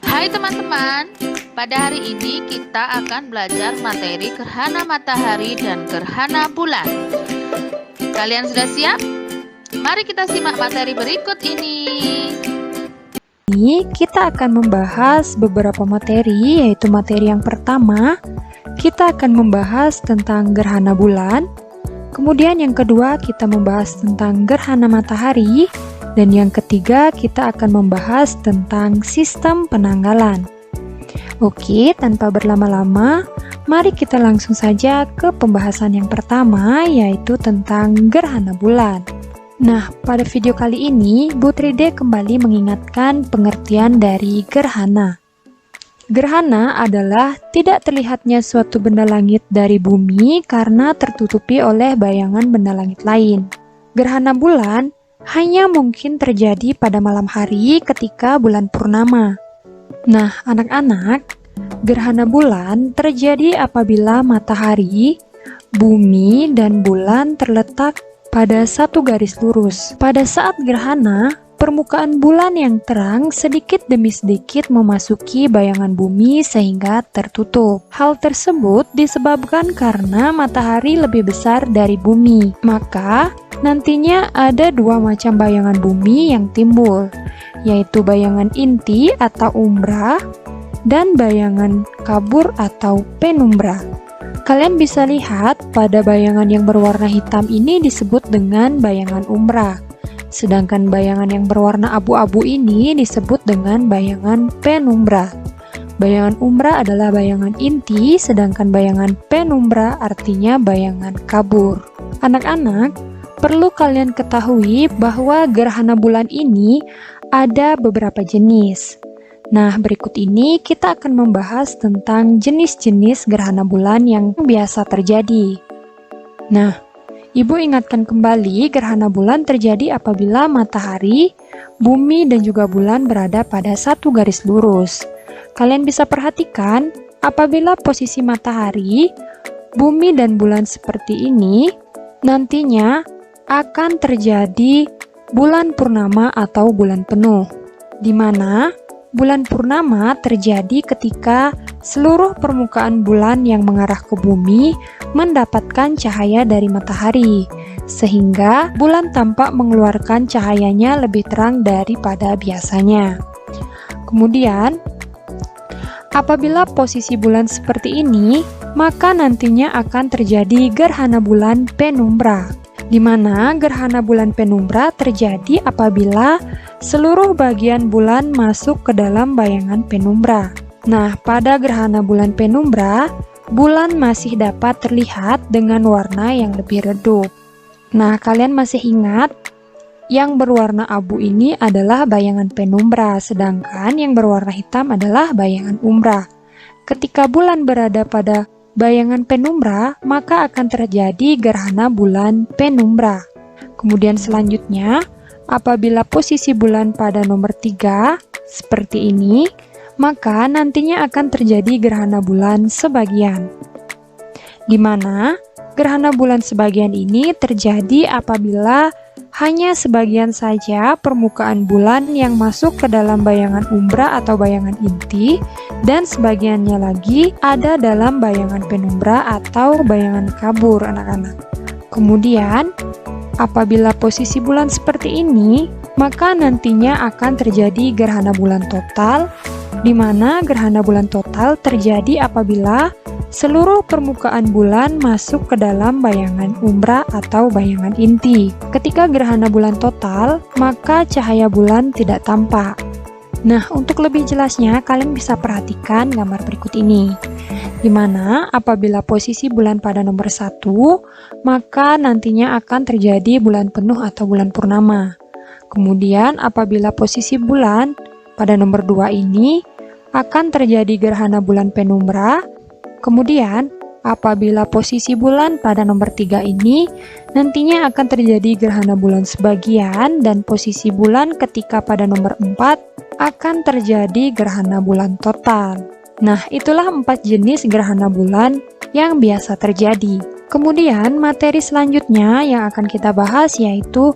Hai teman-teman, pada hari ini kita akan belajar materi gerhana matahari dan gerhana bulan. Kalian sudah siap? Mari kita simak materi berikut ini. Ini kita akan membahas beberapa materi, yaitu materi yang pertama, kita akan membahas tentang gerhana bulan. Kemudian yang kedua, kita membahas tentang gerhana matahari. Dan yang ketiga, kita akan membahas tentang sistem penanggalan. Oke, tanpa berlama-lama, mari kita langsung saja ke pembahasan yang pertama, yaitu tentang gerhana bulan. Nah, pada video kali ini, Bu Tride kembali mengingatkan pengertian dari gerhana. Gerhana adalah tidak terlihatnya suatu benda langit dari bumi karena tertutupi oleh bayangan benda langit lain. Gerhana bulan hanya mungkin terjadi pada malam hari ketika bulan purnama. Nah, anak-anak, gerhana bulan terjadi apabila matahari, bumi, dan bulan terletak pada satu garis lurus. Pada saat gerhana, permukaan bulan yang terang sedikit demi sedikit memasuki bayangan bumi sehingga tertutup. Hal tersebut disebabkan karena matahari lebih besar dari bumi. Maka, nantinya ada dua macam bayangan bumi yang timbul, yaitu bayangan inti atau umbra dan bayangan kabur atau penumbra. Kalian bisa lihat pada bayangan yang berwarna hitam ini disebut dengan bayangan umbra. Sedangkan bayangan yang berwarna abu-abu ini disebut dengan bayangan penumbra. Bayangan umbra adalah bayangan inti, sedangkan bayangan penumbra artinya bayangan kabur. Anak-anak, perlu kalian ketahui bahwa gerhana bulan ini ada beberapa jenis. Nah, berikut ini kita akan membahas tentang jenis-jenis gerhana bulan yang biasa terjadi. Nah, Ibu ingatkan kembali, gerhana bulan terjadi apabila matahari, bumi, dan juga bulan berada pada satu garis lurus. Kalian bisa perhatikan, apabila posisi matahari, bumi, dan bulan seperti ini, nantinya akan terjadi bulan purnama atau bulan penuh, di mana bulan purnama terjadi ketika seluruh permukaan bulan yang mengarah ke bumi mendapatkan cahaya dari matahari, sehingga bulan tampak mengeluarkan cahayanya lebih terang daripada biasanya. Kemudian, apabila posisi bulan seperti ini, maka nantinya akan terjadi gerhana bulan penumbra, di mana gerhana bulan penumbra terjadi apabila seluruh bagian bulan masuk ke dalam bayangan penumbra. Nah, pada gerhana bulan penumbra, bulan masih dapat terlihat dengan warna yang lebih redup. Nah, kalian masih ingat, yang berwarna abu ini adalah bayangan penumbra, sedangkan yang berwarna hitam adalah bayangan umbra. Ketika bulan berada pada bayangan penumbra, maka akan terjadi gerhana bulan penumbra. Kemudian selanjutnya, apabila posisi bulan pada nomor 3, seperti ini, maka nantinya akan terjadi gerhana bulan sebagian. Di mana gerhana bulan sebagian ini terjadi apabila hanya sebagian saja permukaan bulan yang masuk ke dalam bayangan umbra atau bayangan inti, dan sebagiannya lagi ada dalam bayangan penumbra atau bayangan kabur, anak-anak. Kemudian, apabila posisi bulan seperti ini, maka nantinya akan terjadi gerhana bulan total, di mana gerhana bulan total terjadi apabila seluruh permukaan bulan masuk ke dalam bayangan umbra atau bayangan inti. Ketika gerhana bulan total, maka cahaya bulan tidak tampak. Nah, untuk lebih jelasnya, kalian bisa perhatikan gambar berikut ini, di mana apabila posisi bulan pada nomor 1, maka nantinya akan terjadi bulan penuh atau bulan purnama. Kemudian apabila posisi bulan pada nomor 2 ini akan terjadi gerhana bulan penumbra. Kemudian apabila posisi bulan pada nomor 3 ini nantinya akan terjadi gerhana bulan sebagian, dan posisi bulan ketika pada nomor 4 akan terjadi gerhana bulan total. Nah, itulah 4 jenis gerhana bulan yang biasa terjadi. Kemudian materi selanjutnya yang akan kita bahas yaitu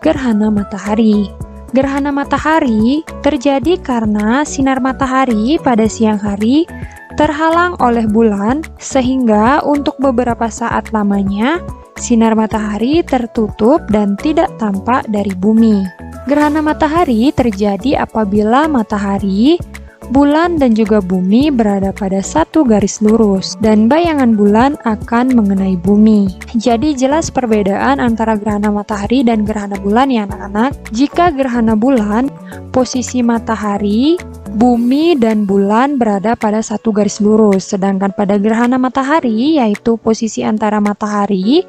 gerhana matahari. Gerhana matahari terjadi karena sinar matahari pada siang hari terhalang oleh bulan, sehingga untuk beberapa saat lamanya sinar matahari tertutup dan tidak tampak dari bumi. Gerhana matahari terjadi apabila matahari, bulan, dan juga bumi berada pada satu garis lurus, dan bayangan bulan akan mengenai bumi. Jadi jelas perbedaan antara gerhana matahari dan gerhana bulan ya anak-anak. Jika gerhana bulan, posisi matahari, bumi, dan bulan berada pada satu garis lurus, sedangkan pada gerhana matahari, yaitu posisi antara matahari,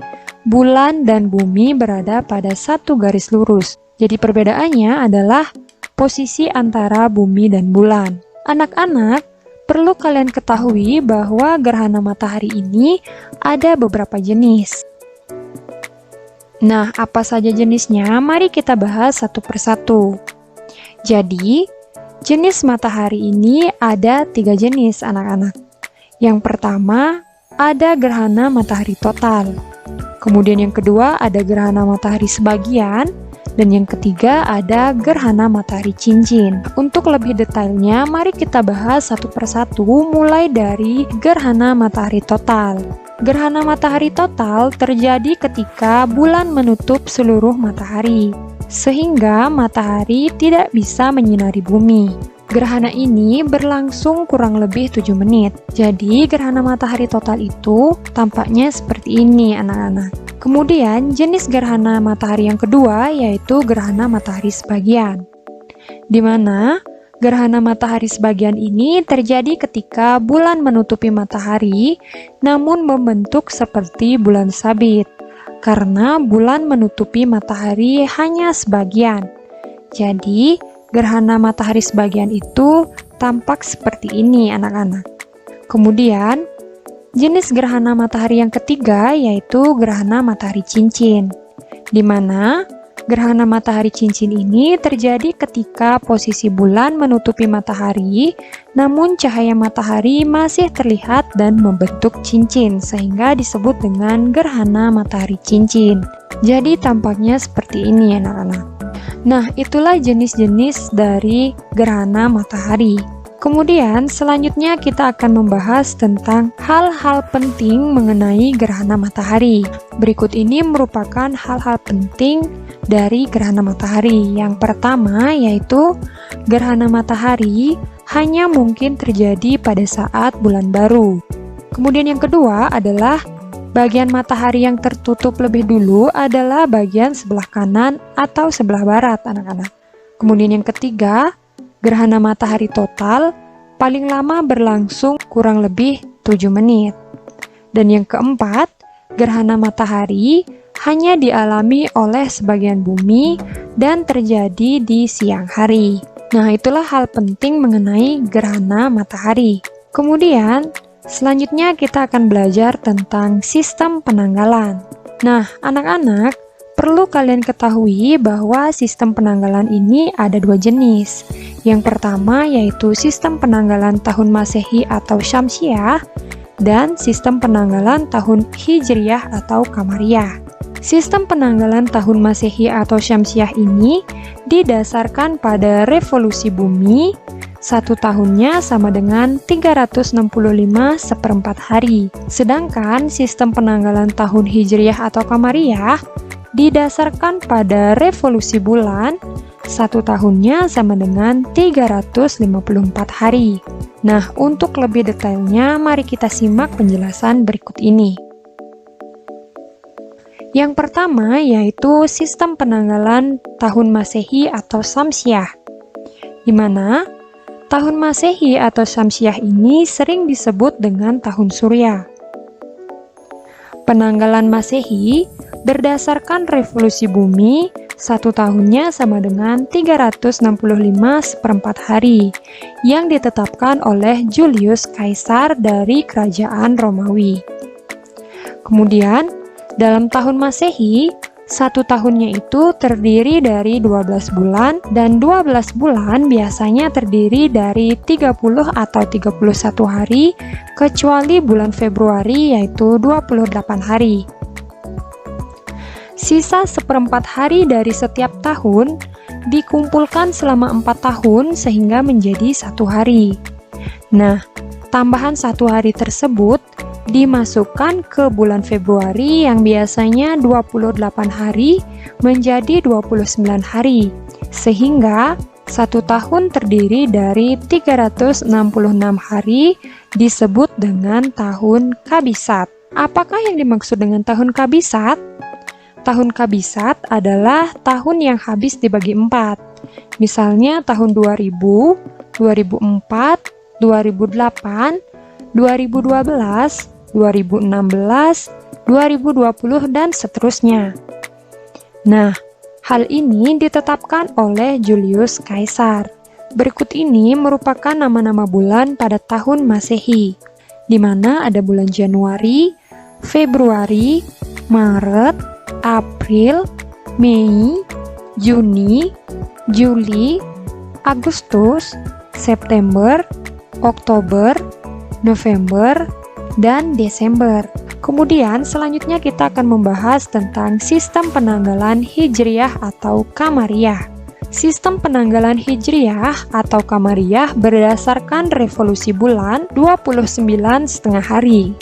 bulan, dan bumi berada pada satu garis lurus. Jadi perbedaannya adalah posisi antara bumi dan bulan. Anak-anak, perlu kalian ketahui bahwa gerhana matahari ini ada beberapa jenis. Nah, apa saja jenisnya? Mari kita bahas satu persatu. Jadi, jenis matahari ini ada 3 jenis anak-anak. Yang pertama, ada gerhana matahari total. Kemudian yang kedua ada gerhana matahari sebagian. Dan yang ketiga ada gerhana matahari cincin. Untuk lebih detailnya, mari kita bahas satu persatu mulai dari gerhana matahari total. Gerhana matahari total terjadi ketika bulan menutup seluruh matahari, sehingga matahari tidak bisa menyinari bumi. Gerhana ini berlangsung kurang lebih 7 menit. Jadi gerhana matahari total itu tampaknya seperti ini anak-anak. Kemudian jenis gerhana matahari yang kedua yaitu gerhana matahari sebagian, di mana gerhana matahari sebagian ini terjadi ketika bulan menutupi matahari namun membentuk seperti bulan sabit, karena bulan menutupi matahari hanya sebagian. Jadi gerhana matahari sebagian itu tampak seperti ini anak-anak. Kemudian jenis gerhana matahari yang ketiga yaitu gerhana matahari cincin, di mana gerhana matahari cincin ini terjadi ketika posisi bulan menutupi matahari, namun cahaya matahari masih terlihat dan membentuk cincin, sehingga disebut dengan gerhana matahari cincin. Jadi tampaknya seperti ini anak-anak. Nah, itulah jenis-jenis dari gerhana matahari. Kemudian selanjutnya kita akan membahas tentang hal-hal penting mengenai gerhana matahari. Berikut ini merupakan hal-hal penting dari gerhana matahari. Yang pertama yaitu gerhana matahari hanya mungkin terjadi pada saat bulan baru. Kemudian yang kedua adalah bagian matahari yang tertutup lebih dulu adalah bagian sebelah kanan atau sebelah barat anak-anak. Kemudian yang ketiga, gerhana matahari total paling lama berlangsung kurang lebih 7 menit. Dan yang keempat, gerhana matahari hanya dialami oleh sebagian bumi dan terjadi di siang hari. Nah, itulah hal penting mengenai gerhana matahari. Kemudian, selanjutnya kita akan belajar tentang sistem penanggalan. Nah, anak-anak, perlu kalian ketahui bahwa sistem penanggalan ini ada 2 jenis. Yang pertama yaitu sistem penanggalan tahun Masehi atau Syamsiah dan sistem penanggalan tahun Hijriyah atau Qamariyah. Sistem penanggalan tahun Masehi atau Syamsiah ini didasarkan pada revolusi bumi. 1 tahunnya sama dengan 365 seperempat hari. Sedangkan sistem penanggalan tahun Hijriyah atau Qamariyah didasarkan pada revolusi bulan. 1 tahunnya sama dengan 354 hari. Nah, untuk lebih detailnya, mari kita simak penjelasan berikut ini. Yang pertama yaitu sistem penanggalan tahun Masehi atau Syamsiah, di mana tahun Masehi atau Syamsiah ini sering disebut dengan tahun Surya. Penanggalan Masehi berdasarkan revolusi bumi, 1 tahunnya sama dengan 365 seperempat hari yang ditetapkan oleh Julius Kaisar dari Kerajaan Romawi. Kemudian, dalam tahun Masehi, 1 tahunnya itu terdiri dari 12 bulan dan 12 bulan biasanya terdiri dari 30 atau 31 hari kecuali bulan Februari yaitu 28 hari. Sisa seperempat hari dari setiap tahun dikumpulkan selama 4 tahun sehingga menjadi 1 hari. Nah, tambahan 1 hari tersebut dimasukkan ke bulan Februari yang biasanya 28 hari menjadi 29 hari, sehingga 1 tahun terdiri dari 366 hari disebut dengan tahun Kabisat. Apakah yang dimaksud dengan tahun Kabisat? Tahun Kabisat adalah tahun yang habis dibagi 4. Misalnya tahun 2000, 2004, 2008, 2012, 2016, 2020, dan seterusnya. Nah, hal ini ditetapkan oleh Julius Caesar. Berikut ini merupakan nama-nama bulan pada tahun Masehi, di mana ada bulan Januari, Februari, Maret, April, Mei, Juni, Juli, Agustus, September, Oktober, November, dan Desember. Kemudian selanjutnya kita akan membahas tentang sistem penanggalan Hijriyah atau Qamariyah. Sistem penanggalan Hijriyah atau Qamariyah berdasarkan revolusi bulan 29,5 hari.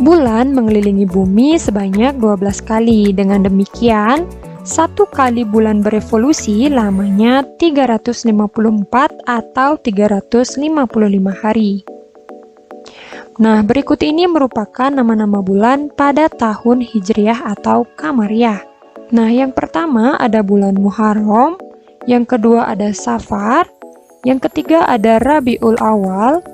Bulan mengelilingi bumi sebanyak 12 kali. Dengan demikian, 1 kali bulan berevolusi lamanya 354 atau 355 hari. Nah, berikut ini merupakan nama-nama bulan pada tahun Hijriyah atau Qamariyah. Nah, yang pertama ada bulan Muharram, yang kedua ada Safar, yang ketiga ada Rabiul Awal,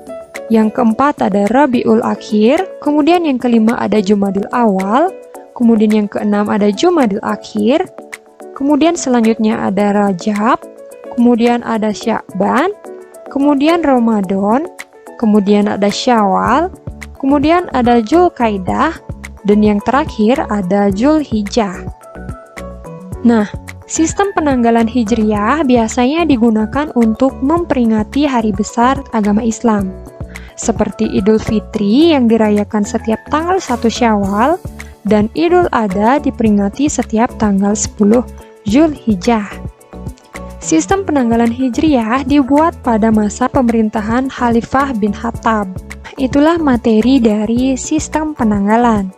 yang keempat ada Rabiul Akhir, kemudian yang kelima ada Jumadil Awal, kemudian yang keenam ada Jumadil Akhir, kemudian selanjutnya ada Rajab, kemudian ada Sya'ban, kemudian Ramadan, kemudian ada Syawal, kemudian ada Dzulqa'dah, dan yang terakhir ada Dzulhijjah. Nah, sistem penanggalan Hijriyah biasanya digunakan untuk memperingati hari besar agama Islam, seperti Idul Fitri yang dirayakan setiap tanggal 1 Syawal, dan Idul Adha diperingati setiap tanggal 10 Dzulhijjah. Sistem penanggalan Hijriyah dibuat pada masa pemerintahan Khalifah bin Khattab. Itulah materi dari sistem penanggalan.